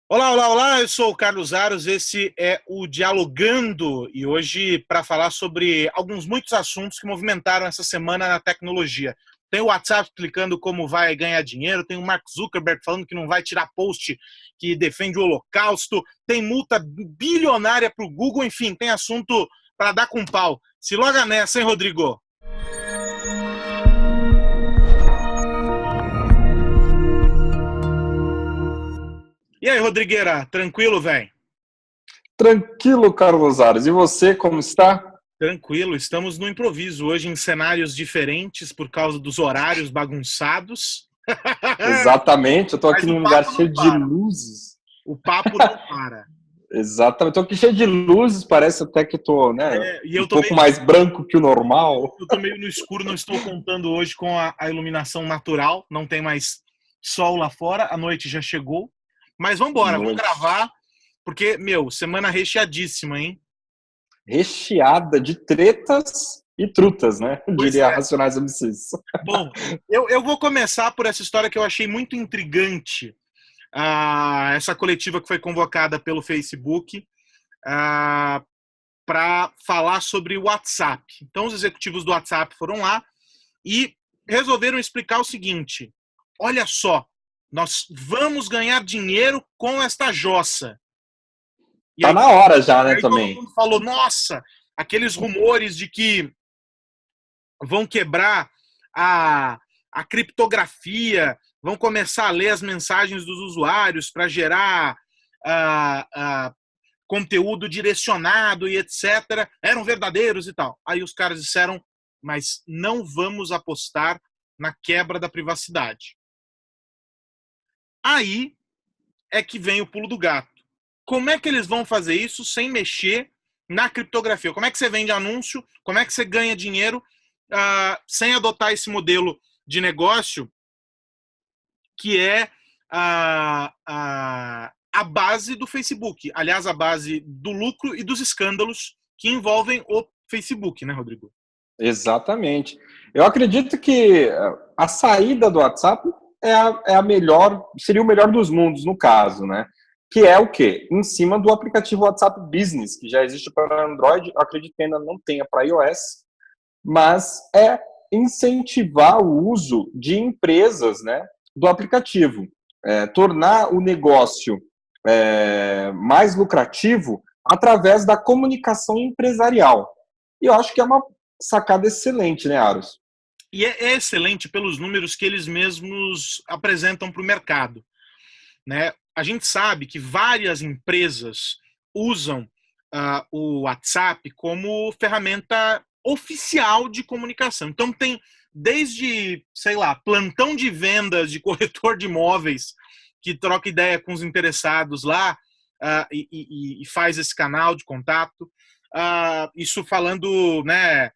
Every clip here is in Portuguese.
Olá, olá, olá, eu sou o Carlos Aros, esse é o Dialogando e hoje para falar sobre muitos assuntos que movimentaram essa semana na tecnologia. Tem o WhatsApp explicando como vai ganhar dinheiro, tem o Mark Zuckerberg falando que não vai tirar post que defende o Holocausto, tem multa bilionária para o Google, enfim, tem assunto para dar com pau. Se loga nessa, hein, Rodrigo? E aí, Rodrigueira, tranquilo, velho? Tranquilo, Carlos Ares. E você, como está? Tranquilo, estamos no improviso hoje em cenários diferentes por causa dos horários bagunçados. Exatamente, eu estou aqui Mas o num lugar papo não cheio de para. luzes. O papo não para. Exatamente, estou aqui cheio de luzes, parece até que estou, né, E um pouco mais branco que o normal. eu tô meio no escuro, não estou contando hoje com a iluminação natural, não tem mais sol lá fora, a noite já chegou. Mas vamos embora, vamos Noite gravar, porque, semana recheadíssima, hein? recheada de tretas e trutas, né? Pois Diria é. Racionais MCs. Bom, eu vou começar por essa história que eu achei muito intrigante. Essa coletiva que foi convocada pelo Facebook para falar sobre o WhatsApp. Então, os executivos do WhatsApp foram lá e resolveram explicar o seguinte: olha só, nós vamos ganhar dinheiro com esta jossa. E Tá aí, na hora já, né, aí todo também. mundo falou: nossa, aqueles rumores de que vão quebrar a, a criptografia, vão começar a ler as mensagens dos usuários para gerar conteúdo direcionado e etc., eram verdadeiros e tal. Aí os caras disseram, mas não vamos apostar na quebra da privacidade. Aí é que vem o pulo do gato. Como é que eles vão fazer isso sem mexer na criptografia? Como é que você vende anúncio? Como é que você ganha dinheiro sem adotar esse modelo de negócio que é a base do Facebook. Aliás, a base do lucro e dos escândalos que envolvem o Facebook, né, Rodrigo? Exatamente. Eu acredito que a saída do WhatsApp é a melhor, seria o melhor dos mundos, no caso, né? Que é o quê? Em cima do aplicativo WhatsApp Business, que já existe para Android, eu acredito que ainda não tenha para iOS, mas é incentivar o uso de empresas, né, do aplicativo, tornar o negócio mais lucrativo através da comunicação empresarial. E eu acho que é uma sacada excelente, né, Aros? E é excelente pelos números que eles mesmos apresentam para o mercado, né? A gente sabe que várias empresas usam o WhatsApp como ferramenta oficial de comunicação. Então tem desde, sei lá, plantão de vendas de corretor de imóveis que troca ideia com os interessados lá e faz esse canal de contato. Isso falando, né,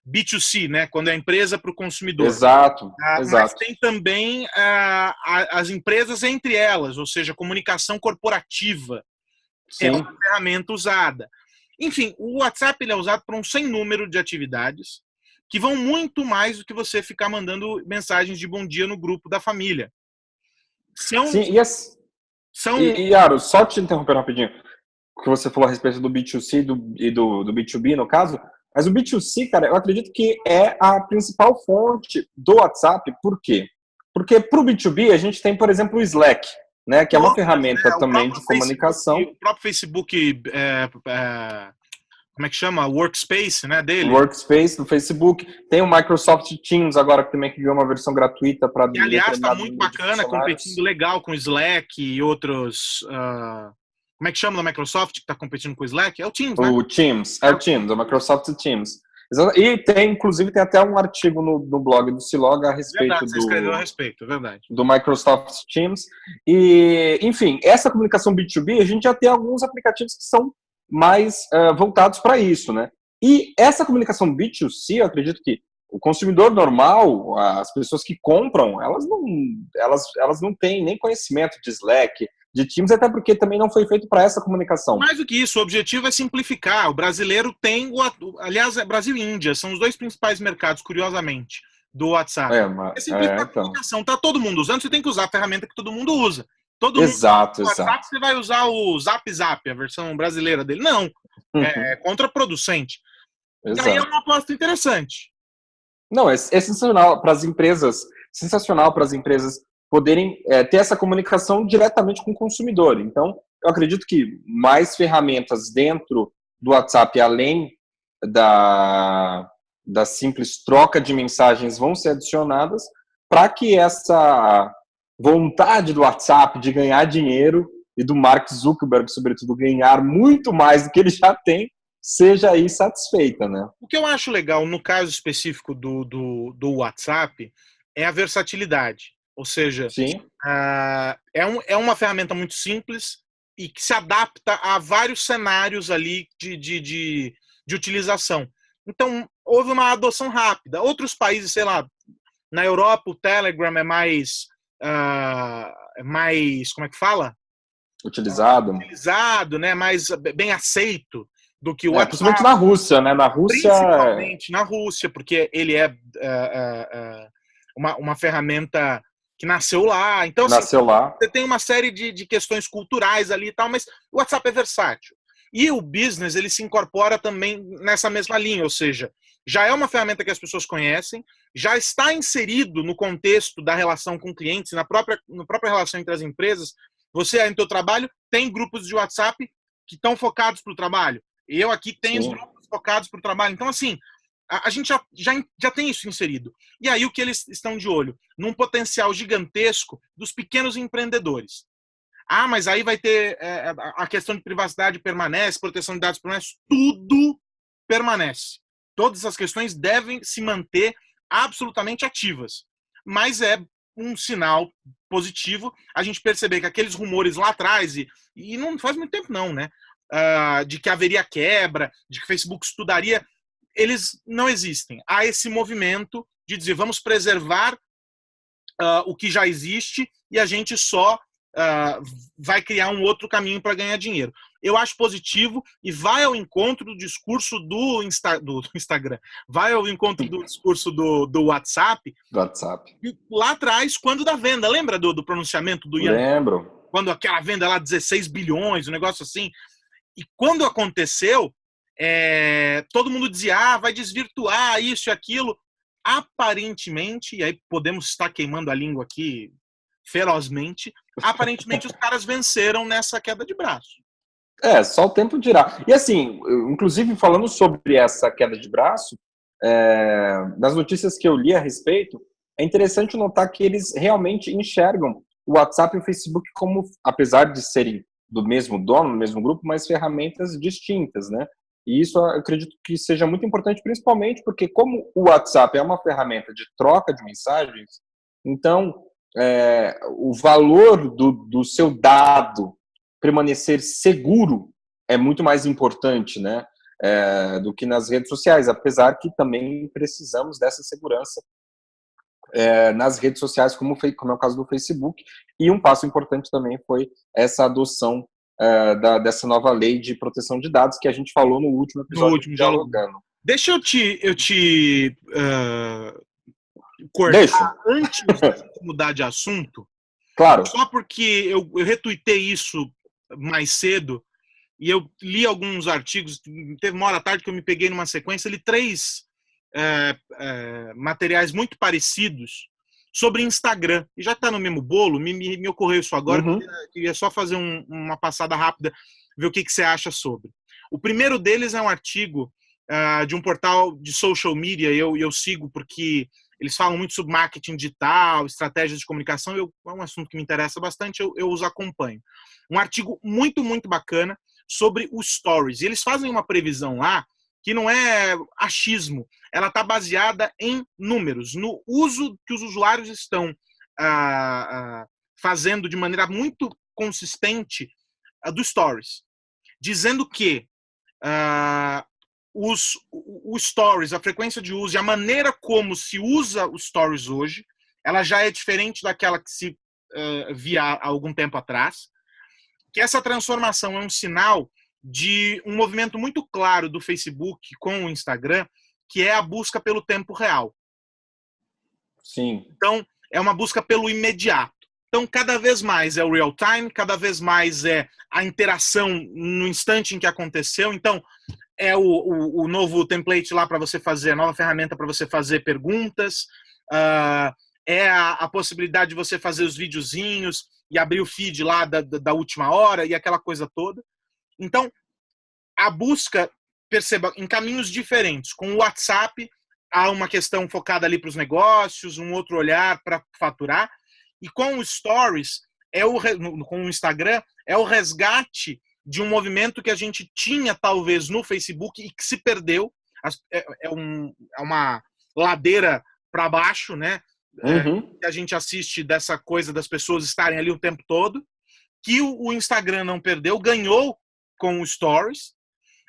B2C, né, quando é a empresa para o consumidor. Exato, Mas exato. tem também as empresas entre elas, ou seja, comunicação corporativa é Sim. uma ferramenta usada. Enfim, o WhatsApp ele é usado para um sem número de atividades que vão muito mais do que você ficar mandando mensagens de bom dia no grupo da família. Sim, São Aros, só te interromper rapidinho, que você falou a respeito do B2C e do B2B, no caso, mas o B2C, cara, eu acredito que é a principal fonte do WhatsApp. Por quê? Porque para o B2B a gente tem, por exemplo, o Slack, né, que é uma ferramenta também de comunicação. O próprio Facebook, como é que chama? Workspace, né, dele. Workspace do Facebook. Tem o Microsoft Teams agora que também ganhou uma versão gratuita para E, aliás, está determinado muito número de bacana, funcionários. competindo legal com o Slack e outros... como é que chama da Microsoft que está competindo com o Slack? É o Teams, né? O Teams, é o Teams, o Microsoft Teams. E inclusive, tem até um artigo no blog do Silog a respeito Verdade, você escreveu a respeito, é verdade. do Microsoft Teams. E, enfim, essa comunicação B2B, a gente já tem alguns aplicativos que são mais voltados para isso, né? E essa comunicação B2C, eu acredito que o consumidor normal, as pessoas que compram, elas não têm nem conhecimento de Slack, de Teams, até porque também não foi feito para essa comunicação. Mais do que isso, o objetivo é simplificar. O brasileiro tem, aliás, Brasil e Índia são os dois principais mercados, curiosamente, do WhatsApp. É simplificar a comunicação. Tá todo mundo usando, você tem que usar a ferramenta que todo mundo usa. Todo mundo Exato, no WhatsApp, exato. você vai usar o Zap Zap, a versão brasileira dele. Não, é contraproducente. Daí é Exato. uma aposta interessante. Não, é sensacional para as empresas, sensacional para as empresas poderem ter essa comunicação diretamente com o consumidor. Então, eu acredito que mais ferramentas dentro do WhatsApp, além da simples troca de mensagens, vão ser adicionadas para que essa vontade do WhatsApp de ganhar dinheiro e do Mark Zuckerberg, sobretudo, ganhar muito mais do que ele já tem, seja aí satisfeita, né? O que eu acho legal no caso específico do WhatsApp é a versatilidade. Ou seja, Sim. é uma ferramenta muito simples e que se adapta a vários cenários ali de utilização. Então, houve uma adoção rápida. Outros países, sei lá, na Europa o Telegram é mais, como é que fala? Utilizado. Utilizado, né? Mais bem aceito do que o WhatsApp. Principalmente na Rússia, né? Na Rússia. Principalmente na Rússia, porque ele é uma ferramenta que nasceu lá. Então, assim, nasceu lá. você tem uma série de questões culturais ali e tal, mas o WhatsApp é versátil. E o business, ele se incorpora também nessa mesma linha, ou seja, já é uma ferramenta que as pessoas conhecem, já está inserido no contexto da relação com clientes, na própria relação entre as empresas. Você aí no seu trabalho tem grupos de WhatsApp que estão focados para o trabalho. Eu aqui tenho os grupos focados para o trabalho. Então, assim, a gente já tem isso inserido. E aí o que eles estão de olho? Num potencial gigantesco dos pequenos empreendedores. Ah, mas aí vai ter a questão de privacidade permanece, proteção de dados permanece, tudo permanece. Todas as questões devem se manter absolutamente ativas. Mas é um sinal positivo a gente perceber que aqueles rumores lá atrás, e não faz muito tempo não, né? De que haveria quebra, de que o Facebook estudaria, eles não existem. Há esse movimento de dizer vamos preservar o que já existe e a gente só vai criar um outro caminho para ganhar dinheiro. Eu acho positivo e vai ao encontro do discurso do Instagram, vai ao encontro do discurso do WhatsApp. Lá atrás, quando da venda, lembra do pronunciamento do Ian? Lembro. Quando aquela venda lá, 16 bilhões, um negócio assim. E quando aconteceu, todo mundo dizia, vai desvirtuar isso e aquilo. Aparentemente, e aí podemos estar queimando a língua aqui ferozmente, aparentemente os caras venceram nessa queda de braço. Só o tempo dirá. E assim, inclusive falando sobre essa queda de braço, nas notícias que eu li a respeito, é interessante notar que eles realmente enxergam o WhatsApp e o Facebook como, apesar de serem do mesmo dono, do mesmo grupo, mas ferramentas distintas, né? E isso eu acredito que seja muito importante, principalmente porque como o WhatsApp é uma ferramenta de troca de mensagens, então o valor do seu dado permanecer seguro é muito mais importante, né, do que nas redes sociais, apesar que também precisamos dessa segurança nas redes sociais, como é o caso do Facebook. E um passo importante também foi essa adoção dessa nova lei de proteção de dados que a gente falou no último episódio do Dialogando. Deixa eu te cortar antes de mudar de assunto. Claro. Só porque eu retuitei isso mais cedo e eu li alguns artigos, teve uma hora à tarde que eu me peguei numa sequência, li 3 materiais muito parecidos sobre Instagram. E já que está no mesmo bolo, me ocorreu isso agora, queria só fazer uma passada rápida, ver o que você acha sobre. O primeiro deles é um artigo de um portal de social media, eu sigo porque eles falam muito sobre marketing digital, estratégias de comunicação, é um assunto que me interessa bastante, eu os acompanho. Um artigo muito, muito bacana sobre os stories. E eles fazem uma previsão lá que não é achismo, ela está baseada em números, no uso que os usuários estão fazendo de maneira muito consistente do stories, dizendo que os stories, a frequência de uso e a maneira como se usa os stories hoje, ela já é diferente daquela que se via há algum tempo atrás, que essa transformação é um sinal de um movimento muito claro do Facebook com o Instagram, que é a busca pelo tempo real. Sim. Então, é uma busca pelo imediato. Então, cada vez mais é o real time, cada vez mais é a interação no instante em que aconteceu. Então, é o novo template lá para você fazer, a nova ferramenta para você fazer perguntas, é a possibilidade de você fazer os videozinhos e abrir o feed lá da última hora e aquela coisa toda. Então, a busca, perceba, em caminhos diferentes. Com o WhatsApp, há uma questão focada ali para os negócios, um outro olhar para faturar. E com o Stories, com o Instagram, é o resgate de um movimento que a gente tinha, talvez, no Facebook e que se perdeu. É uma ladeira para baixo, né? Que a gente assiste dessa coisa das pessoas estarem ali o tempo todo, que o Instagram não perdeu, ganhou com o Stories,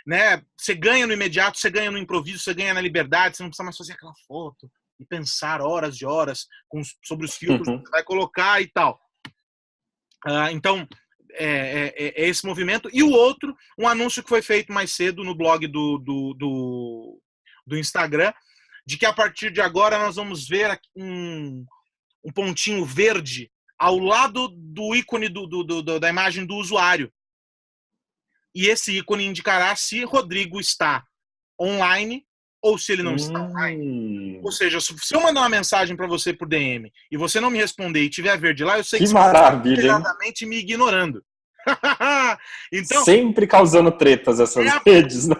né? Você ganha no imediato, você ganha no improviso, você ganha na liberdade, você não precisa mais fazer aquela foto e pensar horas e horas sobre os filtros que você vai colocar e tal. Então, é esse movimento. E o outro, um anúncio que foi feito mais cedo no blog do Instagram, de que a partir de agora nós vamos ver um pontinho verde ao lado do ícone da imagem do usuário. E esse ícone indicará se Rodrigo está online ou se ele não está online. Ou seja, se eu mandar uma mensagem para você por DM e você não me responder e tiver verde lá, eu sei que você está completamente me ignorando. Então, sempre causando tretas essas redes, né?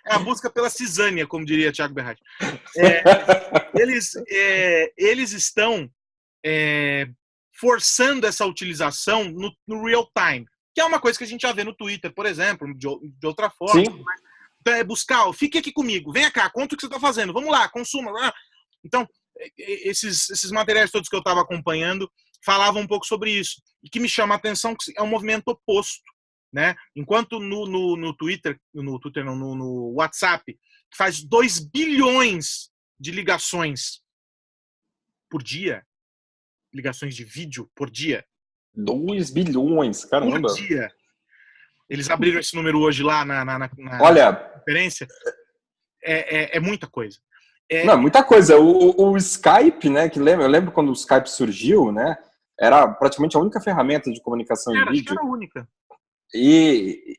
É a busca pela cisânia, como diria Thiago Berratti. Eles estão forçando essa utilização no real time, que é uma coisa que a gente já vê no Twitter, por exemplo, de outra forma. Sim. Então, buscar, fique aqui comigo, venha cá, conta o que você está fazendo, vamos lá, consuma. Então, esses materiais todos que eu estava acompanhando falavam um pouco sobre isso. E que me chama a atenção que é um movimento oposto, né? Enquanto no Twitter, no WhatsApp, faz 2 bilhões de ligações por dia, ligações de vídeo por dia. 2 bilhões, caramba. Por dia. Eles abriram esse número hoje lá na Olha, conferência. É muita coisa. Não, muita coisa. O Skype, né? Eu lembro quando o Skype surgiu, né? Era praticamente a única ferramenta de comunicação em vídeo. Acho que era a única. E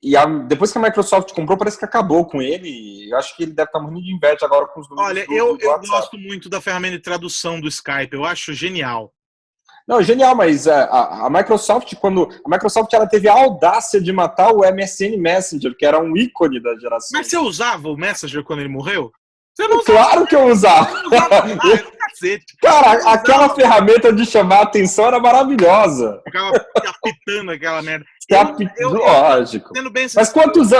depois que a Microsoft comprou, parece que acabou com ele. Eu acho que ele deve estar morrendo de inveja agora com os números. Olha, eu gosto muito da ferramenta de tradução do Skype. Eu acho genial. Não, genial, mas a Microsoft, ela teve a audácia de matar o MSN Messenger, que era um ícone da geração. Mas você usava o Messenger quando ele morreu? Você não usava, claro que eu usava. Cara, aquela ferramenta de chamar a atenção era maravilhosa. Ficava apitando aquela merda. Lógico. Mas quantos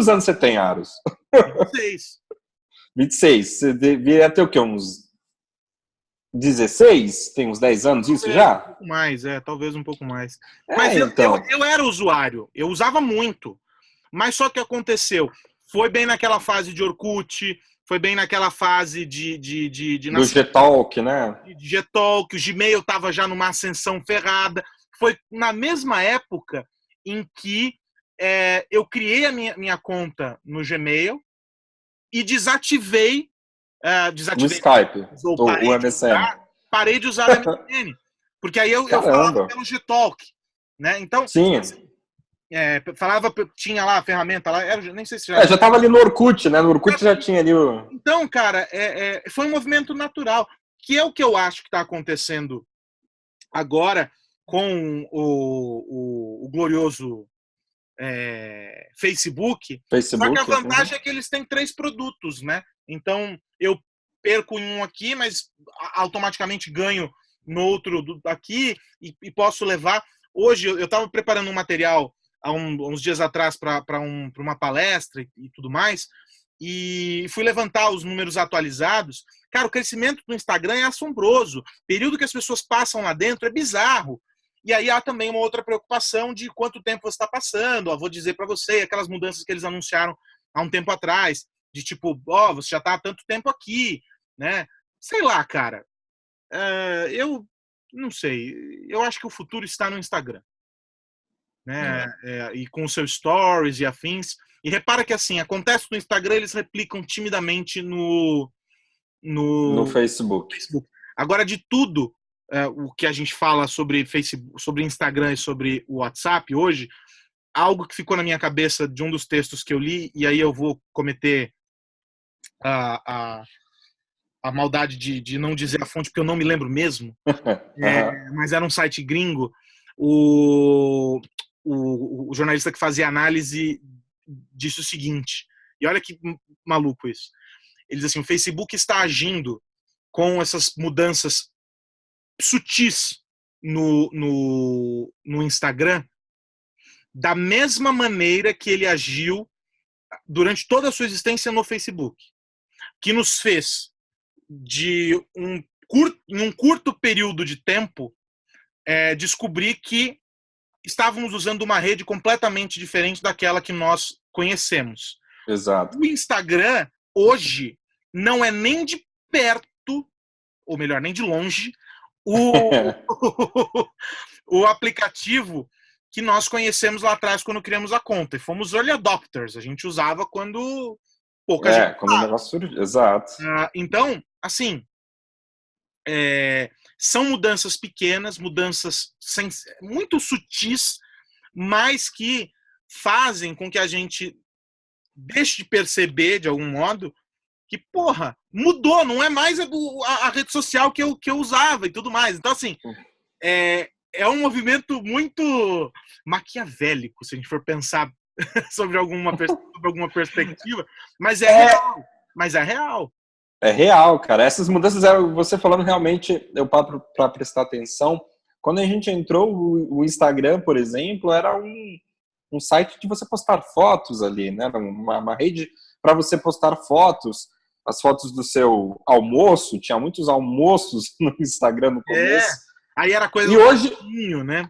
anos você tem, Aros? 26. 26. Você devia ter o quê? Uns 16? Tem uns 10 anos isso já? Um pouco mais, talvez um pouco mais. Mas então. eu era usuário, eu usava muito. Mas só que aconteceu, foi bem naquela fase de Orkut, foi bem naquela fase do Gtalk, né? De Gtalk, o Gmail estava já numa ascensão ferrada. Foi na mesma época em que eu criei a minha conta no Gmail e desativei o Skype, o MSN. Parei de usar o MSN, porque aí eu falava pelo Gtalk, né? Então, sim. Tinha lá a ferramenta lá, nem sei se já estava ali no Orkut, né? No Orkut já tinha ali o... Então, cara, foi um movimento natural, que é o que eu acho que está acontecendo agora com o glorioso Facebook. Só que a vantagem é que eles têm 3 produtos, né? Então, eu perco em um aqui, mas automaticamente ganho no outro aqui e posso levar. Hoje, eu estava preparando um material há uns dias atrás para uma palestra e tudo mais, e fui levantar os números atualizados. Cara, o crescimento do Instagram é assombroso. O período que as pessoas passam lá dentro é bizarro. E aí há também uma outra preocupação de quanto tempo você está passando. Vou dizer para você, aquelas mudanças que eles anunciaram há um tempo atrás, de tipo, você já está há tanto tempo aqui, né? Sei lá, cara. Eu não sei. Eu acho que o futuro está no Instagram, né? E com os seus stories e afins. E repara que assim, acontece no Instagram, eles replicam timidamente no Facebook. Agora, de tudo, o que a gente fala sobre Facebook, sobre Instagram e sobre o WhatsApp hoje, algo que ficou na minha cabeça de um dos textos que eu li, e aí eu vou cometer a, a, a maldade de não dizer a fonte, porque eu não me lembro mesmo, mas era um site gringo, o jornalista que fazia análise disse o seguinte, e olha que maluco isso, ele diz assim, o Facebook está agindo com essas mudanças sutis no Instagram, da mesma maneira que ele agiu durante toda a sua existência no Facebook, que nos fez, em um curto período de tempo, descobrir que estávamos usando uma rede completamente diferente daquela que nós conhecemos. Exato. O Instagram, hoje, não é nem de perto, ou melhor, nem de longe, o aplicativo que nós conhecemos lá atrás quando criamos a conta. E fomos early adopters. A gente usava quando pouca gente quando o negócio surgiu. Exato. Então, assim, são mudanças pequenas, mudanças muito sutis, mas que fazem com que a gente deixe de perceber, de algum modo, que, porra, mudou, não é mais a rede social que eu usava e tudo mais. Então, assim, é um movimento muito maquiavélico, se a gente for pensar sobre alguma perspectiva, mas real. Mas é real. É real, cara. Essas mudanças, você falando realmente, eu paro para prestar atenção. Quando a gente entrou, o Instagram, por exemplo, era um site de você postar fotos ali, né? Uma rede para você postar fotos, as fotos do seu almoço. Tinha muitos almoços no Instagram no começo. Aí era coisa e hoje, né?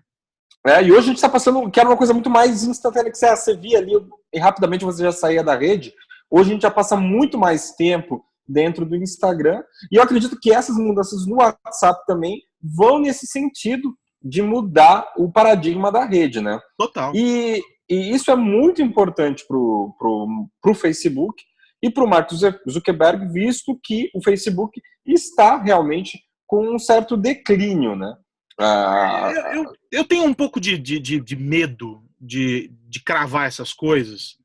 E hoje a gente está passando, que era uma coisa muito mais instantânea, que você via ali e rapidamente você já saía da rede. Hoje a gente já passa muito mais tempo dentro do Instagram. E eu acredito que essas mudanças no WhatsApp também vão nesse sentido de mudar o paradigma da rede, né? Total. E isso é muito importante pro Facebook e para o Mark Zuckerberg, visto que o Facebook está realmente com um certo declínio, né? Eu tenho um pouco de medo de cravar essas coisas,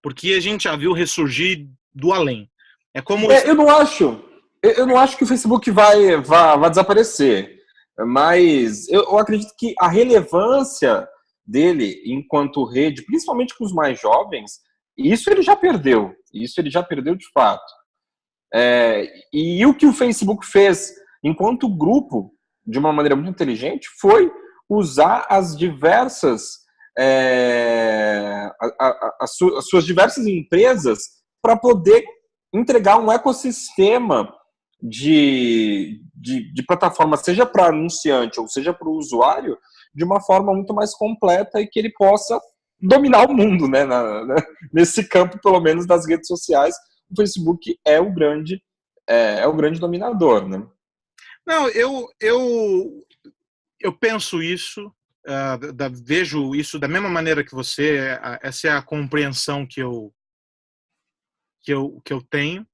porque a gente já viu ressurgir do além. É como eu não acho que o Facebook vai desaparecer, mas eu acredito que a relevância dele enquanto rede, principalmente com os mais jovens, isso ele já perdeu de fato. E o que o Facebook fez enquanto grupo, de uma maneira muito inteligente, foi usar as diversas as suas diversas empresas para poder entregar um ecossistema de plataforma, seja para anunciante ou seja para o usuário, de uma forma muito mais completa e que ele possa dominar o mundo, né? Nesse campo, pelo menos, das redes sociais. O Facebook é o grande dominador, né? Não, eu penso isso, vejo isso da mesma maneira que você. Essa é a compreensão que eu tenho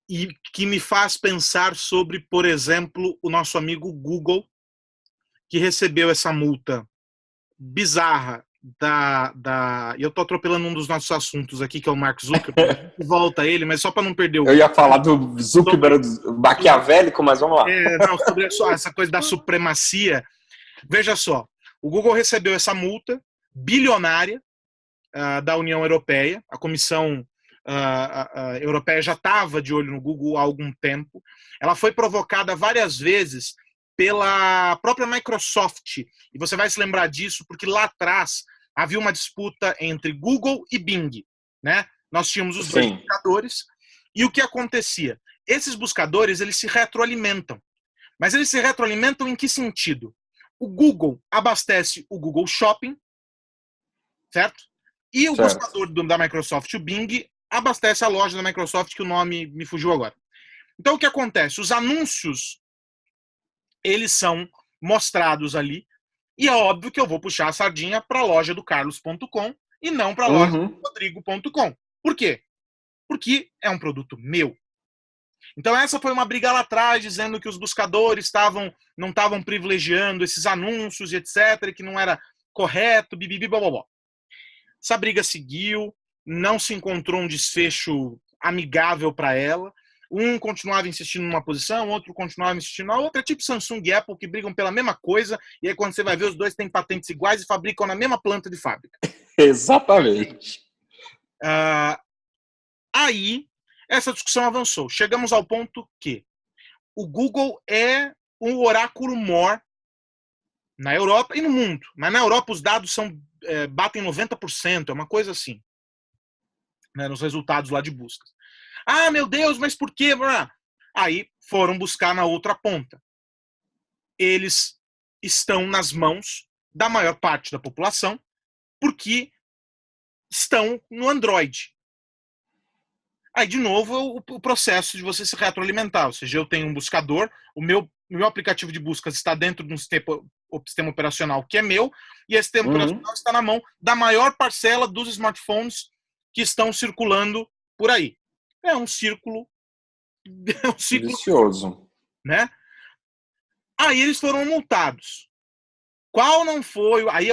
e que me faz pensar sobre, por exemplo, o nosso amigo Google, que recebeu essa multa bizarra e eu tô atropelando um dos nossos assuntos aqui, que é o Mark Zuckerberg. Volta ele, mas só para não perder Eu ia falar do Zuckerberg maquiavélico, mas vamos lá. Sobre essa coisa da supremacia. Veja só, o Google recebeu essa multa bilionária da União Europeia. A Comissão Europeia já estava de olho no Google há algum tempo. Ela foi provocada várias vezes pela própria Microsoft. E você vai se lembrar disso porque lá atrás havia uma disputa entre Google e Bing, né? Nós tínhamos os dois buscadores. E o que acontecia? Esses buscadores, eles se retroalimentam. Mas eles se retroalimentam em que sentido? O Google abastece o Google Shopping, certo? E o buscador da Microsoft, o Bing, abastece a loja da Microsoft, que o nome me fugiu agora. Então, o que acontece? Os anúncios, eles são mostrados ali, e é óbvio que eu vou puxar a sardinha para a loja do carlos.com e não para a loja do rodrigo.com. Por quê? Porque é um produto meu. Então essa foi uma briga lá atrás, dizendo que os buscadores não estavam privilegiando esses anúncios e etc, que não era correto, bibibi, blá. Essa briga seguiu, não se encontrou um desfecho amigável para ela. Um continuava insistindo numa posição, outro continuava insistindo na outra. É tipo Samsung e Apple, que brigam pela mesma coisa, e aí quando você vai ver, os dois têm patentes iguais e fabricam na mesma planta de fábrica. Exatamente. Aí, essa discussão avançou. Chegamos ao ponto que o Google é um oráculo mor na Europa e no mundo. Mas na Europa os dados batem 90%, é uma coisa assim, né, nos resultados lá de buscas. Ah, meu Deus, mas por quê? Aí foram buscar na outra ponta. Eles estão nas mãos da maior parte da população porque estão no Android. Aí, de novo, o processo de você se retroalimentar. Ou seja, eu tenho um buscador, o meu aplicativo de buscas está dentro de um sistema operacional que é meu, e esse sistema operacional está na mão da maior parcela dos smartphones que estão circulando por aí. É um círculo vicioso, né? Aí eles foram multados. Qual não foi? Aí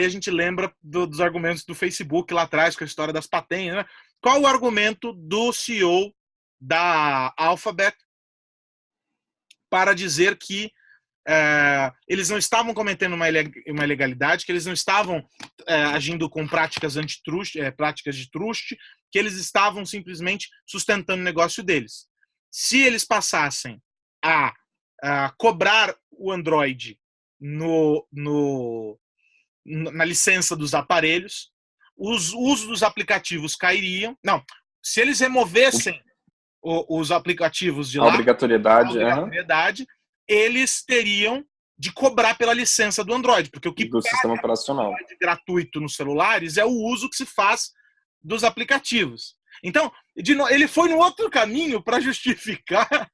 a gente lembra dos argumentos do Facebook lá atrás, com a história das patentes, né? Qual o argumento do CEO da Alphabet para dizer que eles não estavam cometendo uma ilegalidade, que eles não estavam agindo com práticas antitruste, práticas de truste, que eles estavam simplesmente sustentando o negócio deles. Se eles passassem a cobrar o Android na licença dos aparelhos, os usos dos aplicativos cairiam. Não, se eles removessem os aplicativos de lá, obrigatoriedade, eles teriam de cobrar pela licença do Android, porque o que do sistema operacional gratuito nos celulares é o uso que se faz dos aplicativos. Então, ele foi no outro caminho para justificar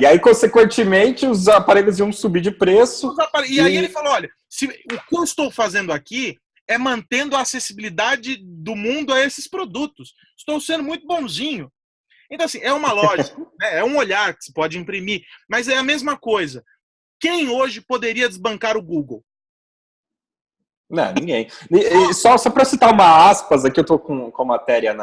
e aí, consequentemente, os aparelhos iam subir de preço. E aí ele falou, olha, o que eu estou fazendo aqui é mantendo a acessibilidade do mundo a esses produtos. Estou sendo muito bonzinho. Então, assim, é uma lógica, né? É um olhar que se pode imprimir, mas é a mesma coisa. Quem hoje poderia desbancar o Google? Não, ninguém. Só para citar uma aspas, aqui eu estou com a matéria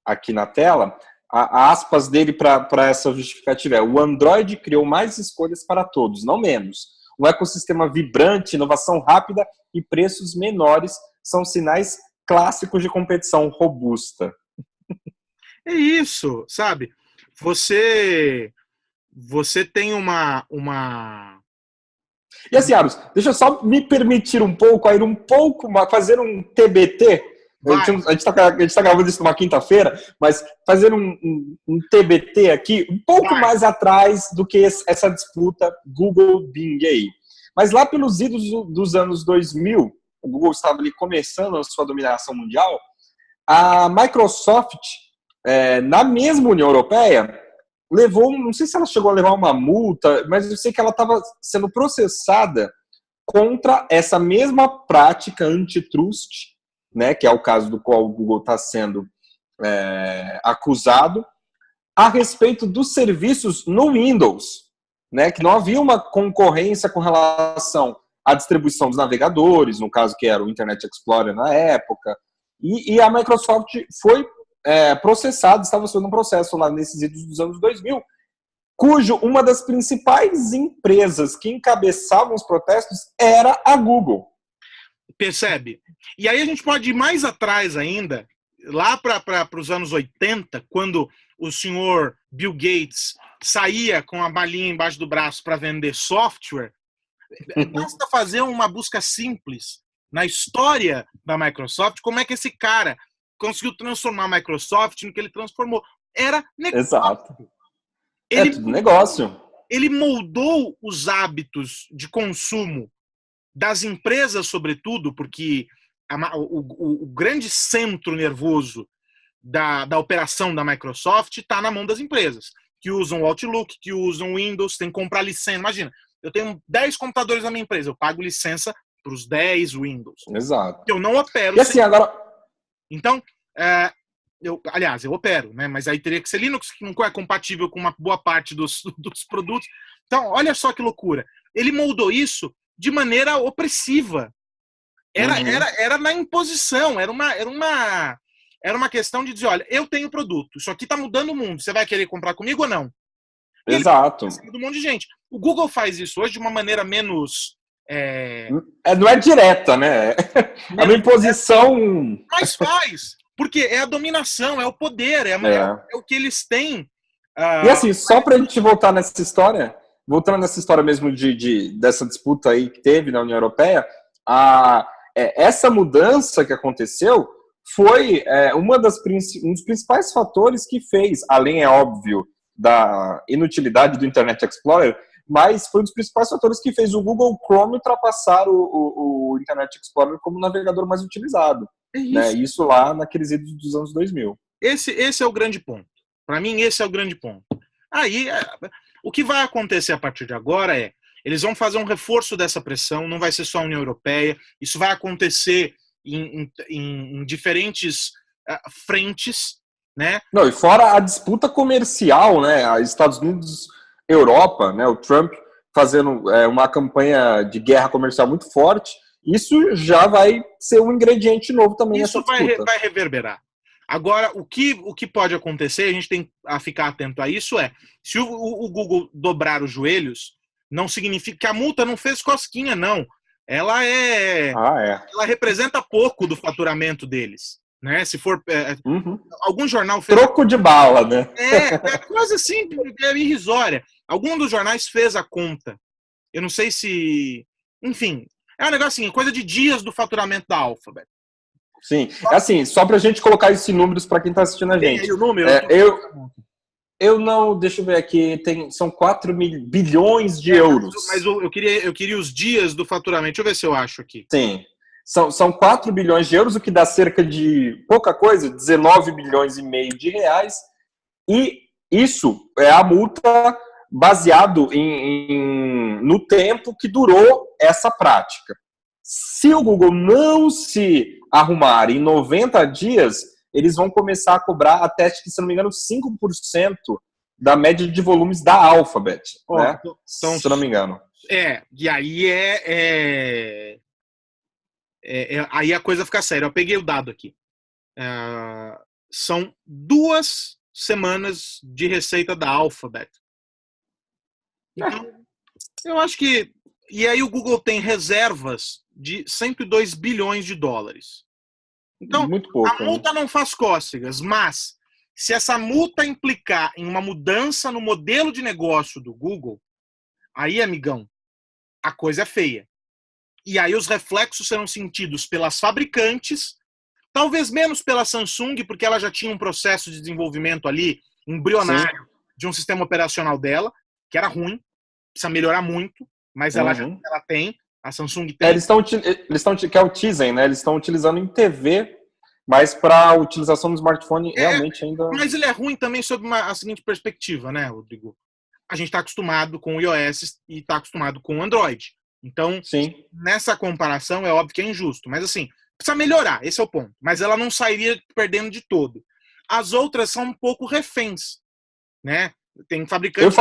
aqui na tela, a aspas dele para essa justificativa é: o Android criou mais escolhas para todos, não menos. Um ecossistema vibrante, inovação rápida e preços menores são sinais clássicos de competição robusta. É isso, sabe? Você tem uma... E assim, Aros, deixa eu só me permitir fazer um TBT. A gente tá gravando isso numa quinta-feira, mas fazer um TBT aqui, um pouco mais atrás do que essa disputa Google-Bing aí. Mas lá pelos idos dos anos 2000, o Google estava ali começando a sua dominação mundial, a Microsoft, na mesma União Europeia, não sei se ela chegou a levar uma multa, mas eu sei que ela estava sendo processada contra essa mesma prática antitrust, né, que é o caso do qual o Google está sendo acusado, a respeito dos serviços no Windows, né, que não havia uma concorrência com relação à distribuição dos navegadores, no caso que era o Internet Explorer na época, e a Microsoft foi processada, estava sendo um processo lá nesses idos dos anos 2000, cujo uma das principais empresas que encabeçavam os protestos era a Google. Percebe? E aí a gente pode ir mais atrás ainda, lá para os anos 80, quando o senhor Bill Gates saía com a balinha embaixo do braço para vender software. Basta fazer uma busca simples na história da Microsoft, como é que esse cara conseguiu transformar a Microsoft no que ele transformou. Era negócio. Exato. Tudo negócio. Ele moldou os hábitos de consumo das empresas, sobretudo, porque o grande centro nervoso da operação da Microsoft está na mão das empresas, que usam o Outlook, que usam o Windows, tem que comprar licença. Imagina, eu tenho 10 computadores na minha empresa, eu pago licença para os 10 Windows. Exato. Eu não opero. E assim, agora... Então, aliás, eu opero, né? Mas aí teria que ser Linux, que não é compatível com uma boa parte dos produtos. Então, olha só que loucura. Ele moldou isso de maneira opressiva. Era na imposição, era uma questão de dizer, olha, eu tenho produto, isso aqui está mudando o mundo, você vai querer comprar comigo ou não? E exato. Ele um monte de gente. O Google faz isso hoje de uma maneira menos... não é direta, né? É uma imposição... Mas faz, porque é a dominação, é o poder, é o que eles têm. E assim, só para a gente voltar nessa história, voltando nessa história mesmo dessa disputa aí que teve na União Europeia, essa mudança que aconteceu foi um dos principais fatores que fez, além, é óbvio, da inutilidade do Internet Explorer, mas foi um dos principais fatores que fez o Google Chrome ultrapassar o Internet Explorer como navegador mais utilizado. Isso. Né? Isso lá naqueles idos dos anos 2000. Esse é o grande ponto. Para mim, esse é o grande ponto. Aí, o que vai acontecer a partir de agora eles vão fazer um reforço dessa pressão, não vai ser só a União Europeia, isso vai acontecer em diferentes frentes, né? Não, e fora a disputa comercial, né? Estados Unidos, Europa, né? O Trump fazendo uma campanha de guerra comercial muito forte, isso já vai ser um ingrediente novo também nessa disputa. Isso vai reverberar. Agora, o que pode acontecer, a gente tem a ficar atento a isso, se o Google dobrar os joelhos, não significa que a multa não fez cosquinha, não. Ela ela representa pouco do faturamento deles. Né? Se for algum jornal fez... Troco de bala, né? Coisa assim, irrisória. Algum dos jornais fez a conta. Eu não sei se... Enfim, é um negócio assim, coisa de dias do faturamento da Alphabet. Sim, assim, só pra gente colocar esses números para quem tá assistindo a gente. Tem aí o número? Eu não, deixa eu ver aqui, são 4 bilhões de euros. Mas eu queria os dias do faturamento. Deixa eu ver se eu acho aqui. Sim, são 4 bilhões de euros, o que dá cerca de pouca coisa, 19 bilhões e meio de reais. E isso é a multa baseado no tempo que durou essa prática. Se o Google não se arrumar em 90 dias, eles vão começar a cobrar até, se não me engano, 5% da média de volumes da Alphabet, né? Então, se não me engano. E aí aí a coisa fica séria. Eu peguei o dado aqui. São 2 semanas de receita da Alphabet. Então, eu acho que... E aí o Google tem reservas de 102 bilhões de dólares. Então, muito pouco, a multa não faz cócegas, mas se essa multa implicar em uma mudança no modelo de negócio do Google, aí, amigão, a coisa é feia. E aí os reflexos serão sentidos pelas fabricantes, talvez menos pela Samsung, porque ela já tinha um processo de desenvolvimento ali, embrionário, de um sistema operacional dela, que era ruim, precisa melhorar muito, mas ela tem, a Samsung tem. Eles estão que é o Tizen, né? Eles estão utilizando em TV, mas para utilização no smartphone realmente ainda... Mas ele é ruim também sob a seguinte perspectiva, né, Rodrigo? A gente está acostumado com o iOS e está acostumado com o Android. Então, nessa comparação, é óbvio que é injusto. Mas, assim, precisa melhorar, esse é o ponto. Mas ela não sairia perdendo de todo. As outras são um pouco reféns, né? Tem fabricantes...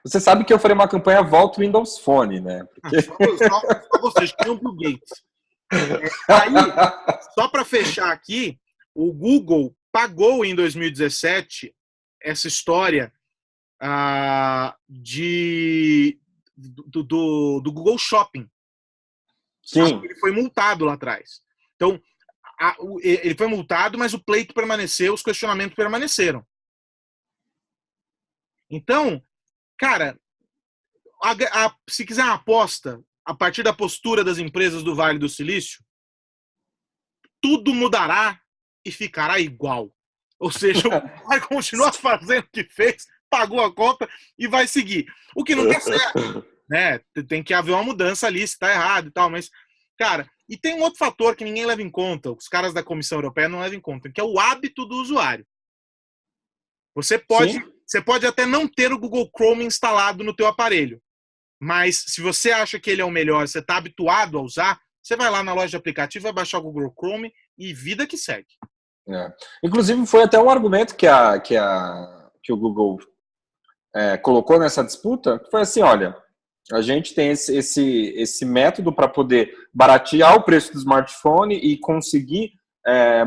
Você sabe que eu farei uma campanha Volta Windows Phone, né? Porque... Só vocês, que tem o Bill Gates. Aí, só para fechar aqui, o Google pagou em 2017 essa história do Google Shopping. Sim. Ele foi multado lá atrás. Então, ele foi multado, mas o pleito permaneceu, os questionamentos permaneceram. Então, cara, se quiser uma aposta, a partir da postura das empresas do Vale do Silício, tudo mudará e ficará igual. Ou seja, vai continuar fazendo o que fez, pagou a conta e vai seguir. O que não dá certo, né? Tem que haver uma mudança ali, se está errado e tal, mas, cara, e tem um outro fator que ninguém leva em conta, os caras da Comissão Europeia não levam em conta, que é o hábito do usuário. Você pode até não ter o Google Chrome instalado no teu aparelho, mas se você acha que ele é o melhor, você está habituado a usar, você vai lá na loja de aplicativo, vai baixar o Google Chrome e vida que segue. Inclusive, foi até um argumento que o Google colocou nessa disputa, que foi assim, olha, a gente tem esse método para poder baratear o preço do smartphone e conseguir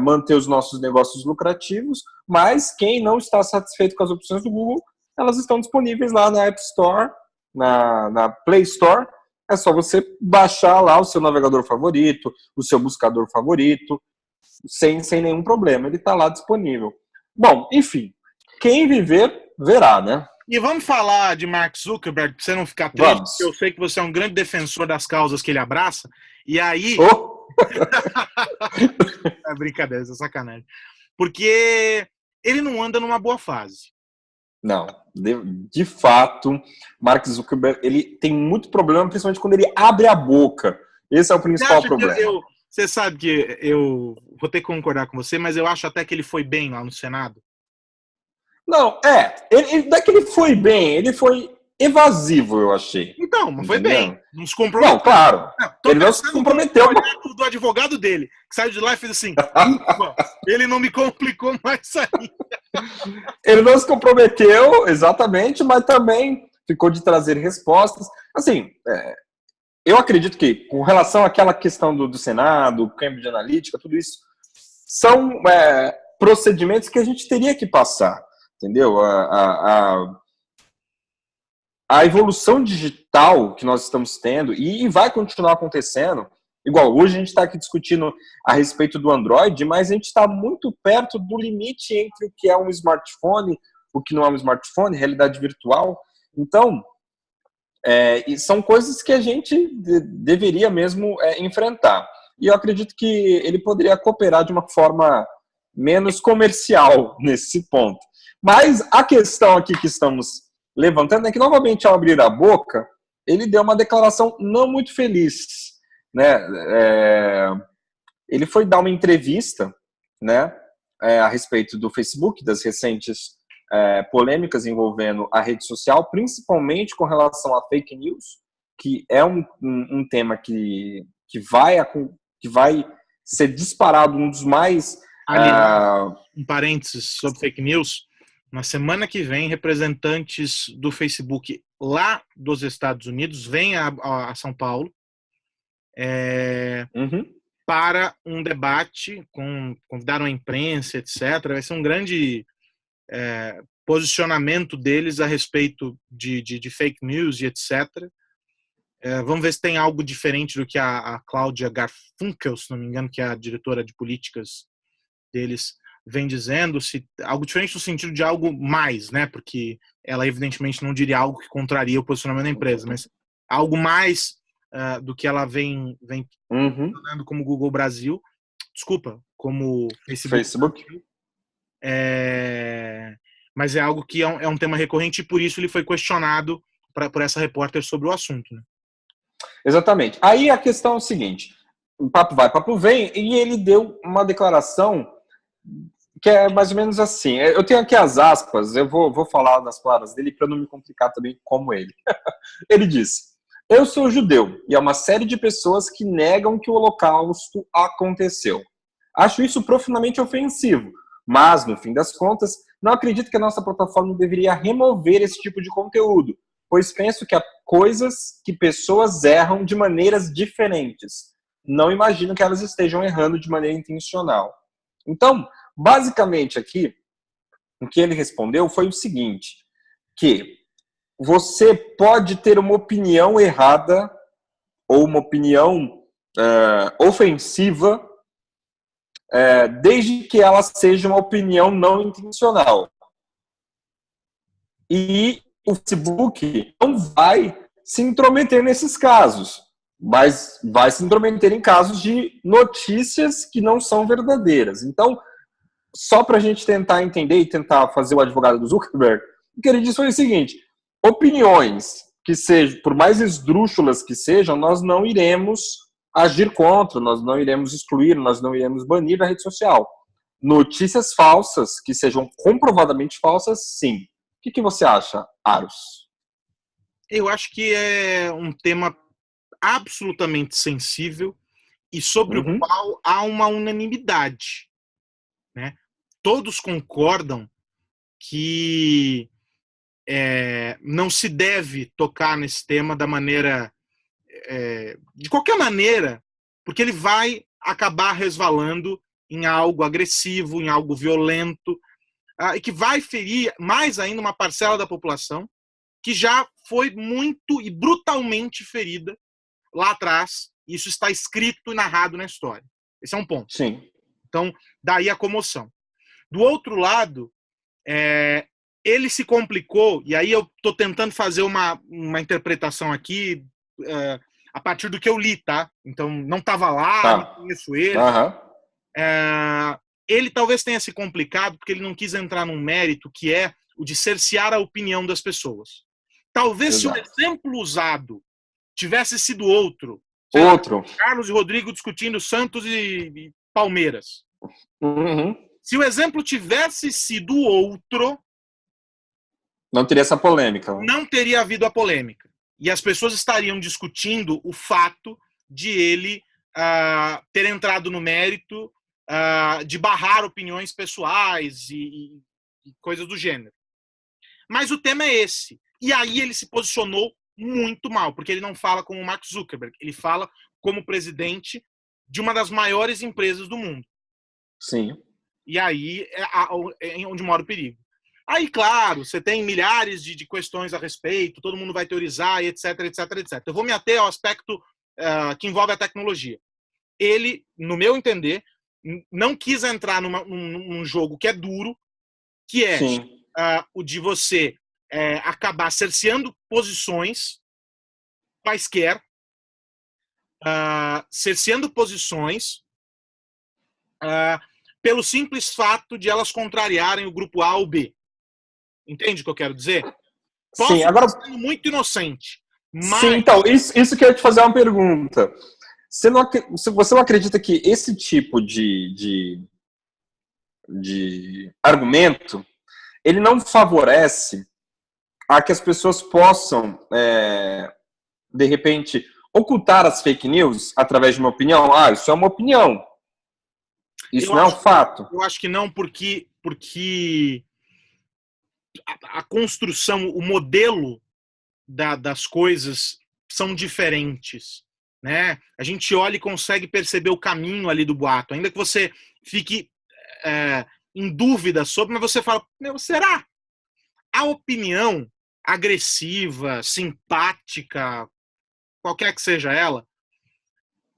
manter os nossos negócios lucrativos, mas quem não está satisfeito com as opções do Google, elas estão disponíveis lá na App Store, na Play Store. É só você baixar lá o seu navegador favorito, o seu buscador favorito, sem nenhum problema. Ele está lá disponível. Bom, enfim, quem viver, verá, né? E vamos falar de Mark Zuckerberg, para você não ficar triste, porque eu sei que você é um grande defensor das causas que ele abraça. E aí... É brincadeira, é sacanagem. Porque ele não anda numa boa fase. Não, de fato, Mark Zuckerberg, ele tem muito problema, principalmente quando ele abre a boca. Esse é o principal problema. Você sabe que eu vou ter que concordar com você, mas eu acho até que ele foi bem lá no Senado. Não, não é que ele foi bem, ele foi evasivo, eu achei. Então, mas foi bem. Não se comprometeu. Não, claro. Ele não se comprometeu. Do advogado dele, que saiu de lá e fez assim, ele não me complicou mais ainda. Ele não se comprometeu, exatamente, mas também ficou de trazer respostas. Assim, eu acredito que, com relação àquela questão do Senado, Cambridge Analytica, tudo isso, são procedimentos que a gente teria que passar, entendeu? A evolução digital que nós estamos tendo, e vai continuar acontecendo, igual hoje a gente está aqui discutindo a respeito do Android, mas a gente está muito perto do limite entre o que é um smartphone, o que não é um smartphone, realidade virtual. Então, são coisas que a gente deveria mesmo enfrentar. E eu acredito que ele poderia cooperar de uma forma menos comercial nesse ponto. Mas a questão aqui que estamos levantando é que, novamente, ao abrir a boca, ele deu uma declaração não muito feliz, né? Ele foi dar uma entrevista, né, a respeito do Facebook, das recentes polêmicas envolvendo a rede social, principalmente com relação a fake news, que é um tema que vai ser disparado, um dos mais... Aliás, um parênteses sobre fake news, na semana que vem, representantes do Facebook lá dos Estados Unidos vêm a São Paulo para um debate, convidaram a imprensa, etc. Vai ser um grande posicionamento deles a respeito de fake news e etc. Vamos ver se tem algo diferente do que a Cláudia Garfunkel, se não me engano, que é a diretora de políticas deles, vem dizendo, se algo diferente no sentido de algo mais, né? Porque ela evidentemente não diria algo que contraria o posicionamento da empresa, mas algo mais do que ela vem funcionando como Google Brasil, como Facebook. Mas é algo que é um tema recorrente e por isso ele foi questionado por essa repórter sobre o assunto, né? Exatamente. Aí a questão é o seguinte, o papo vai, papo vem, e ele deu uma declaração que é mais ou menos assim. Eu tenho aqui as aspas, eu vou falar das palavras dele para não me complicar também como ele. Ele disse: eu sou judeu e há uma série de pessoas que negam que o Holocausto aconteceu. Acho isso profundamente ofensivo, mas, no fim das contas, não acredito que a nossa plataforma deveria remover esse tipo de conteúdo, pois penso que há coisas que pessoas erram de maneiras diferentes. Não imagino que elas estejam errando de maneira intencional. Então, basicamente aqui, o que ele respondeu foi o seguinte, que você pode ter uma opinião errada ou uma opinião ofensiva desde que ela seja uma opinião não intencional. E o Facebook não vai se intrometer nesses casos, mas vai se intrometer em casos de notícias que não são verdadeiras. Então, só para a gente tentar entender e tentar fazer o advogado do Zuckerberg, o que ele disse foi o seguinte: opiniões que sejam, por mais esdrúxulas que sejam, nós não iremos agir contra, nós não iremos excluir, nós não iremos banir da rede social. Notícias falsas, que sejam comprovadamente falsas, sim. O que você acha, Aros? Eu acho que é um tema absolutamente sensível e sobre o qual há uma unanimidade. né? Todos concordam que não se deve tocar nesse tema da maneira, de qualquer maneira, porque ele vai acabar resvalando em algo agressivo, em algo violento, e que vai ferir mais ainda uma parcela da população que já foi muito e brutalmente ferida lá atrás. Isso está escrito e narrado na história. Esse é um ponto. Sim. Então, daí a comoção. Do outro lado, ele se complicou, e aí eu estou tentando fazer uma interpretação aqui a partir do que eu li, tá? Então, não estava lá, não conheço ele. Ele talvez tenha se complicado porque ele não quis entrar num mérito que é o de cercear a opinião das pessoas. Talvez se o exemplo usado tivesse sido outro, lá, Carlos e Rodrigo discutindo Santos e Palmeiras. Uhum. Se o exemplo tivesse sido outro, não teria essa polêmica. Não teria havido a polêmica. E as pessoas estariam discutindo o fato de ele ter entrado no mérito de barrar opiniões pessoais e coisas do gênero. Mas o tema é esse. E aí ele se posicionou muito mal, porque ele não fala como o Mark Zuckerberg, ele fala como presidente de uma das maiores empresas do mundo. Sim. E aí é onde mora o perigo. Aí, claro, você tem milhares de questões a respeito, todo mundo vai teorizar, etc, etc, etc. Eu vou me ater ao aspecto que envolve a tecnologia. Ele, no meu entender, não quis entrar num jogo que é duro, que é o de você acabar cerceando posições quaisquer, cerceando posições pelo simples fato de elas contrariarem o grupo A ou B. Entende o que eu quero dizer? Posso estar sendo muito inocente. Mas... Sim, então, isso que eu ia te fazer uma pergunta. Você não acredita que esse tipo de argumento, ele não favorece a que as pessoas possam, de repente, ocultar as fake news através de uma opinião? Isso é uma opinião. Isso não é um fato. Eu acho que não, porque a construção, o modelo das coisas são diferentes, né? A gente olha e consegue perceber o caminho ali do boato, ainda que você fique em dúvida sobre, mas você fala, será? A opinião agressiva, simpática, qualquer que seja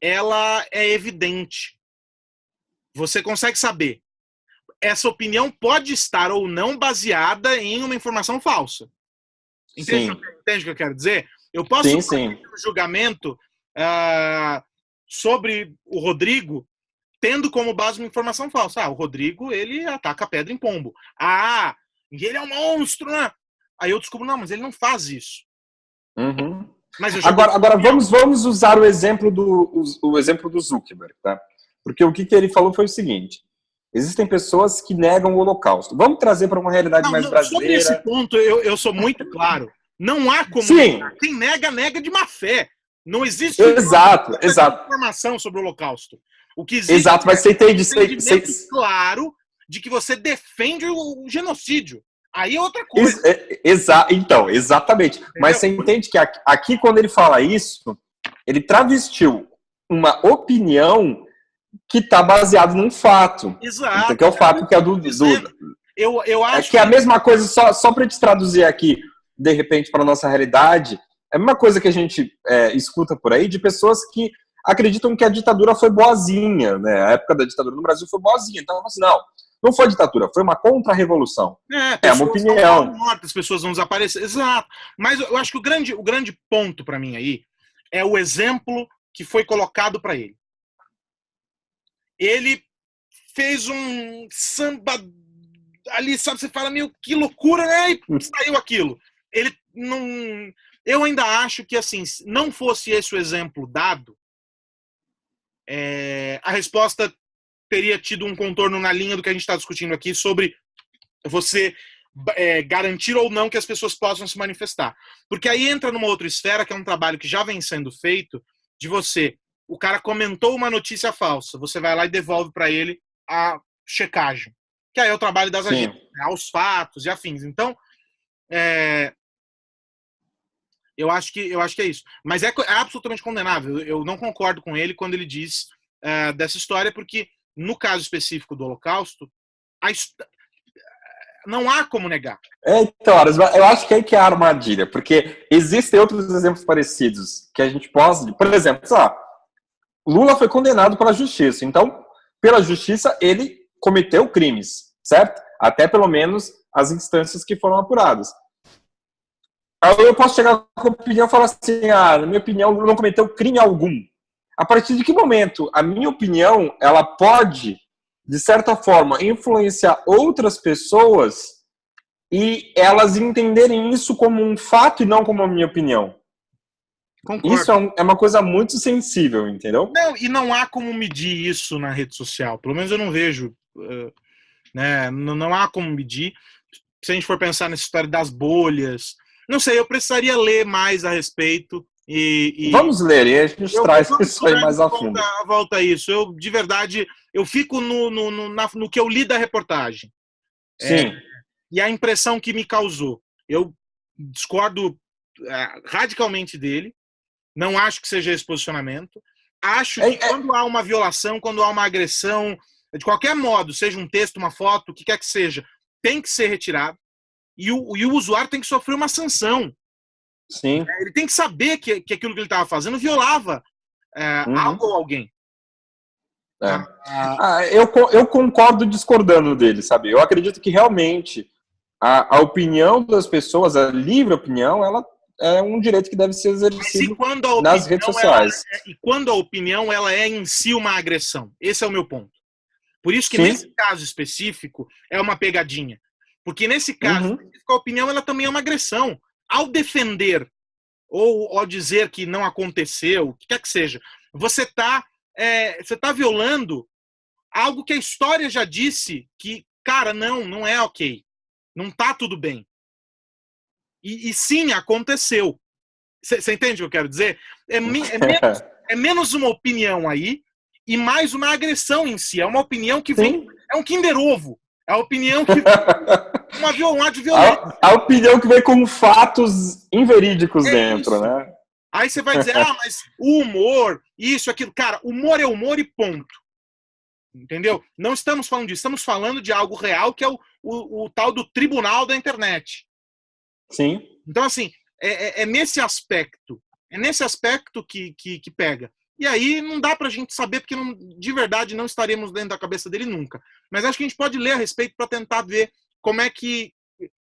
ela é evidente. Você consegue saber. Essa opinião pode estar ou não baseada em uma informação falsa. Entende o que eu quero dizer? Eu posso fazer um julgamento sobre o Rodrigo tendo como base uma informação falsa. O Rodrigo, ele ataca a pedra em pombo. Ele é um monstro, né? Aí eu descubro, não, mas ele não faz isso. Uhum. Mas agora vamos usar o exemplo do Zuckerberg, tá? Porque o que ele falou foi o seguinte: existem pessoas que negam o Holocausto. Vamos trazer para uma realidade mais brasileira. Sobre esse ponto, eu sou muito claro. Não há como. Quem nega de má fé. Não existe informação sobre o Holocausto. O que existe mas você entende claro de que você defende o genocídio. Aí é outra coisa. Então, exatamente. Entendeu? Mas você entende que aqui, quando ele fala isso, ele travestiu uma opinião que está baseado num fato. Exato. Então, que é o fato que é do eu acho que é a mesma coisa, só para te traduzir aqui, de repente, para a nossa realidade, é a mesma coisa que a gente escuta por aí de pessoas que acreditam que a ditadura foi boazinha, né? A época da ditadura no Brasil foi boazinha. Então, assim, não foi ditadura, foi uma contra-revolução. É uma opinião. As pessoas vão desaparecer. Exato. Mas eu acho que o grande ponto para mim aí é o exemplo que foi colocado para ele. Ele fez um samba ali, sabe? Você fala, que loucura, né? E saiu aquilo. Ele não... Eu ainda acho que, assim, se não fosse esse o exemplo dado, a resposta teria tido um contorno na linha do que a gente está discutindo aqui sobre você garantir ou não que as pessoas possam se manifestar. Porque aí entra numa outra esfera, que é um trabalho que já vem sendo feito, de o cara comentou uma notícia falsa, você vai lá e devolve para ele checagem, que aí é o trabalho das Sim. agências, né, aos fatos e afins. Então, eu acho que é isso. Mas é absolutamente condenável. Eu não concordo com ele quando ele diz dessa história, porque no caso específico do Holocausto, não há como negar. Então, eu acho que aí que é a armadilha, porque existem outros exemplos parecidos que a gente pode... Por exemplo, sei lá, Lula foi condenado pela justiça. Então, pela justiça, ele cometeu crimes, certo? Até pelo menos as instâncias que foram apuradas. Aí eu posso chegar com a opinião e falar assim, na minha opinião, Lula não cometeu crime algum. A partir de que momento a minha opinião, ela pode, de certa forma, influenciar outras pessoas e elas entenderem isso como um fato e não como a minha opinião? Concordo. Isso é uma coisa muito sensível, entendeu? Não, e não há como medir isso na rede social. Pelo menos eu não vejo. Né? Não há como medir. Se a gente for pensar nessa história das bolhas... Não sei, eu precisaria ler mais a respeito. Vamos ler, e a gente traz isso aí mais a fundo. Volta a isso. Eu, de verdade, eu fico no que eu li da reportagem. Sim. E a impressão que me causou. Eu discordo radicalmente dele. Não acho que seja esse posicionamento. Acho que quando há uma violação, quando há uma agressão, de qualquer modo, seja um texto, uma foto, o que quer que seja, tem que ser retirado. E o usuário tem que sofrer uma sanção. Sim. Ele tem que saber que aquilo que ele estava fazendo violava algo ou alguém. Eu concordo discordando dele, sabe? Eu acredito que realmente a opinião das pessoas, a livre opinião, ela é um direito que deve ser exercido nas redes sociais. E quando a opinião ela é em si uma agressão. Esse é o meu ponto. Por isso que nesse caso específico é uma pegadinha. Porque nesse caso, a opinião ela também é uma agressão. Ao defender ou ao dizer que não aconteceu, o que quer que seja, você está violando algo que a história já disse que, cara, não é ok. Não está tudo bem. E sim, aconteceu. Você entende o que eu quero dizer? É menos uma opinião aí e mais uma agressão em si. É uma opinião que vem... É um Kinder Ovo. É a opinião que um ato de violência. A opinião que vem com fatos inverídicos dentro, né? Aí você vai dizer, mas o humor, isso, aquilo. Cara, humor é humor e ponto. Entendeu? Não estamos falando disso. Estamos falando de algo real, que é o tal do tribunal da internet. Sim. Então, assim, é nesse aspecto. É nesse aspecto que pega. E aí não dá pra gente saber, porque de verdade não estaremos dentro da cabeça dele nunca. Mas acho que a gente pode ler a respeito para tentar ver como é que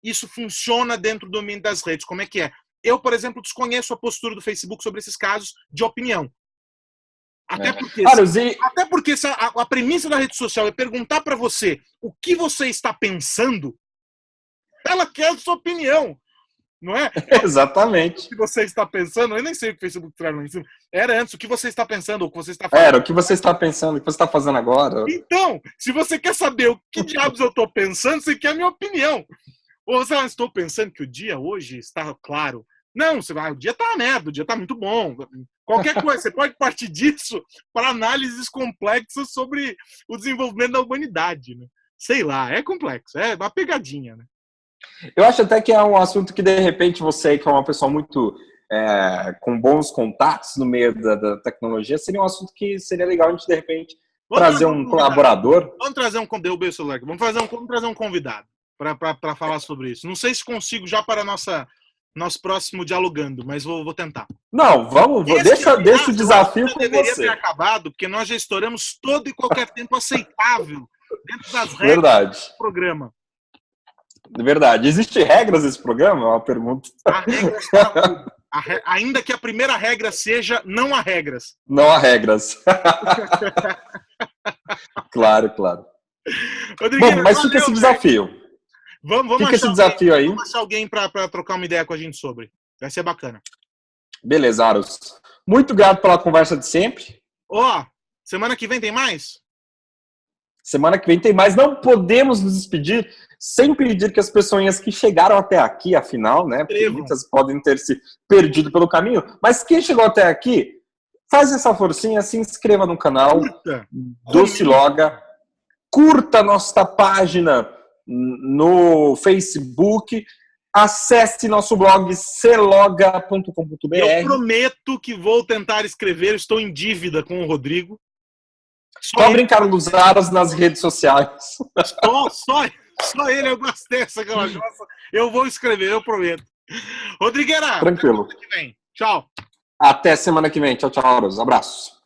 isso funciona dentro do domínio das redes, como é que é. Eu, por exemplo, desconheço a postura do Facebook sobre esses casos de opinião. Até porque se a premissa da rede social é perguntar para você o que você está pensando, ela quer a sua opinião. Não é? Exatamente. O que você está pensando, eu nem sei o que o Facebook traz lá em cima. Era antes, o que você está pensando, o que você está fazendo. Era, o que você está pensando, o que você está fazendo agora. Então, se você quer saber o que diabos eu estou pensando, você quer a minha opinião. Ou você estou pensando que o dia hoje está claro. Não, o dia está uma merda, o dia está muito bom. Qualquer coisa, você pode partir disso para análises complexas sobre o desenvolvimento da humanidade. Né? Sei lá, é complexo, é uma pegadinha, né? Eu acho até que é um assunto que, de repente, você, que é uma pessoa muito com bons contatos no meio da tecnologia, seria um assunto que seria legal a gente, de repente, trazer um colaborador. Vamos trazer derrubei o celular aqui. Vamos trazer um convidado para falar sobre isso. Não sei se consigo já para nosso próximo dialogando, mas vou tentar. Não, deixa o desafio com deveria você. ter acabado, porque nós já estouramos todo e qualquer tempo aceitável dentro das regras do programa. Verdade. Existem regras nesse programa? É uma pergunta. A regra está... Ainda que a primeira regra seja não há regras. Não há regras. Claro. Bom, mas fica esse desafio. Vamos fica esse desafio aí. Vamos achar alguém para trocar uma ideia com a gente sobre. Vai ser bacana. Beleza, Aros. Muito grato pela conversa de sempre. Semana que vem tem mais? Semana que vem tem mais. Não podemos nos despedir sem pedir que as pessoas que chegaram até aqui, afinal, né? Porque muitas podem ter se perdido pelo caminho. Mas quem chegou até aqui, faz essa forcinha, se inscreva no canal, Doce Loga. curta nossa página no Facebook, acesse nosso blog celoga.com.br. Eu prometo que vou tentar escrever, estou em dívida com o Rodrigo. Cobrem Carlos Aras nas redes sociais. Só ele, eu gosto dessa, eu vou escrever, eu prometo. Rodrigueira, tranquilo. Até semana que vem. Tchau. Até semana que vem. Tchau, tchau. Abraços.